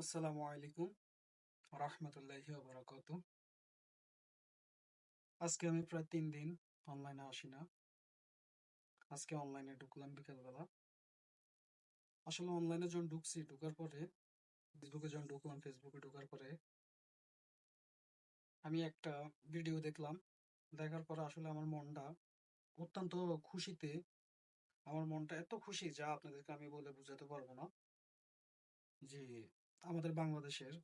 আসসালামু আলাইকুম রহমতুল্লাহি বারাকাতু। আজকে আমি প্রায় 3 দিন অনলাইনে আসি না। আজকে অনলাইনে ঢুকলাম বিকালবেলা। আসলে অনলাইনে যখন ঢুকছি, ঢুকার পরে ফেসবুকে ঢুকার পরে আমি একটা ভিডিও দেখলাম। দেখার পরে আসলে আমার মনটা অত্যন্ত খুশিতে, আমার মনটা এত খুশি যা আপনাদেরকে আমি বলে বোঝাতে পারবো না। যে আমাদের বাংলাদেশের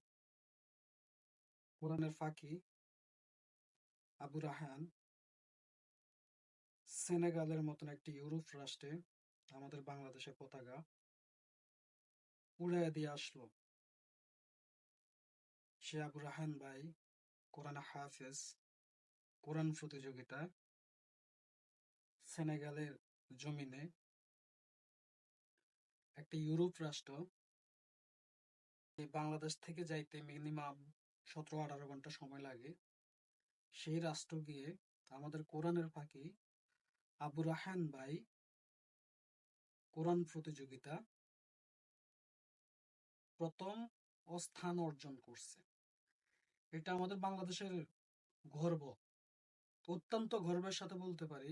কোরআনের ফাঁকি আবু রাহান সেনেগালের মতন একটি ইউরোপ রাষ্ট্রে আমাদের বাংলাদেশের পতাকা উড়াইয়া দিয়ে আসলো। সে আবু রাহান ভাই কোরআন হাফেজ। কোরআন প্রতিযোগিতায় সেনেগালের জমিনে একটা ইউরোপ রাষ্ট্র, এই বাংলাদেশ থেকে যাইতে মিনিমাম 17-18 ঘন্টা সময় লাগে, সেই রাষ্ট্র গিয়ে আমাদের কোরআনের ফাঁকি আবু রাহান ভাই কোরআন প্রতিযোগিতা প্রথম স্থান অর্জন করছে। এটা আমাদের বাংলাদেশের গর্ব। অত্যন্ত গর্বের সাথে বলতে পারি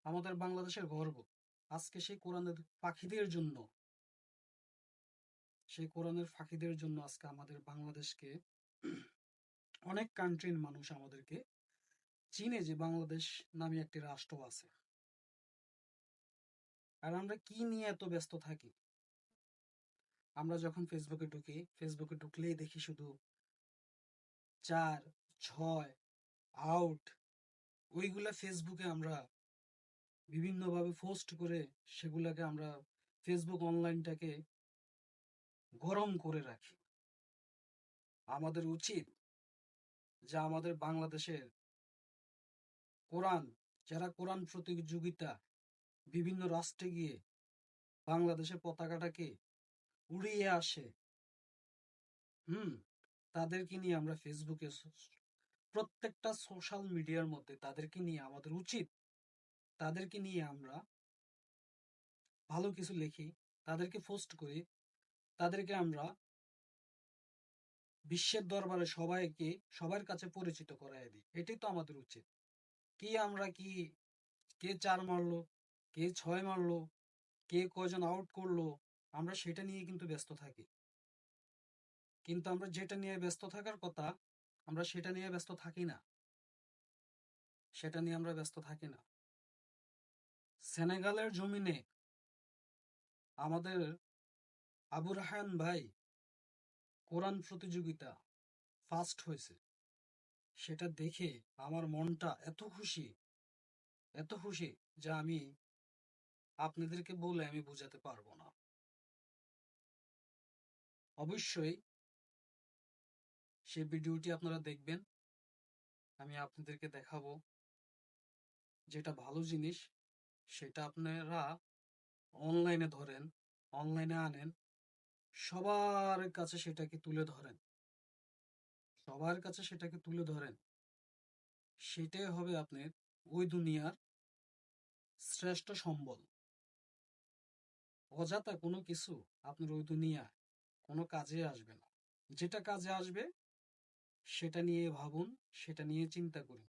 আমাদের বাংলাদেশের গর্ব। আজকে সেই কোরআনের ফাঁকিদের জন্য আজকে আমাদের বাংলাদেশকে অনেক কান্ট্রির মানুষ আমাদেরকে চিনে যে বাংলাদেশ নামে একটি রাষ্ট্র আছে। আর আমরা কি নিয়ে এত ব্যস্ত থাকি? আমরা যখন ফেসবুকে ঢুকলেই দেখি শুধু 4, 6 আউট। ওইগুলা ফেসবুকে আমরা বিভিন্নভাবে পোস্ট করে সেগুলাকে আমরা ফেসবুক অনলাইনটাকে গরম করে রাখি। আমাদের উচিত যে আমাদের বাংলাদেশের কোরআন, যারা কোরআন প্রতিযোগিতা বিভিন্ন রাষ্ট্রে গিয়ে বাংলাদেশের পতাকাটাকে উড়িয়ে আসে, হুম, তাদেরকে নিয়ে আমরা ফেসবুকে প্রত্যেকটা সোশ্যাল মিডিয়ার মধ্যে তাদেরকে নিয়ে আমাদের উচিত, তাদেরকে নিয়ে আমরা ভালো কিছু লিখি, তাদেরকে পোস্ট করি, তাদেরকে আমরা বিশ্বের দরবারে সবার কাছে পরিচিত করায় দিই। এটাই তো আমাদের উচিত। আমরা কি কে 4 মারলো, কে 6 মারলো, কে কয়জন আউট করলো, আমরা সেটা নিয়ে কিন্তু ব্যস্ত থাকি। কিন্তু আমরা যেটা নিয়ে ব্যস্ত থাকার কথা, আমরা সেটা নিয়ে ব্যস্ত থাকি না। সেটা নিয়ে আমরা ব্যস্ত থাকি না। সেনেগালের জমিনে আমাদের আবু রাহান ভাই কোরআন প্রতিযোগিতা ফার্স্ট হয়েছে। সেটা দেখে আমার মনটা এত খুশি যা আমি আপনাদেরকে বলে আমি বোঝাতে পারবো না। অবশ্যই সেই ভিডিওটি আপনারা দেখবেন। আমি আপনাদেরকে দেখাবো যেটা ভালো জিনিস সেটা আপনারা অনলাইনে ধরেন, অনলাইনে আনেন, সবার কাছে সেটাকে তুলে ধরেন, সবার কাছে সেটাকে তুলে ধরেন। সেটাই হবে আপনার ওই দুনিয়ার শ্রেষ্ঠ সম্বল। অযথা কোনো কিছু আপনার ওই দুনিয়ায় কোনো কাজে আসবে না। যেটা কাজে আসবে সেটা নিয়ে ভাবুন, সেটা নিয়ে চিন্তা করুন।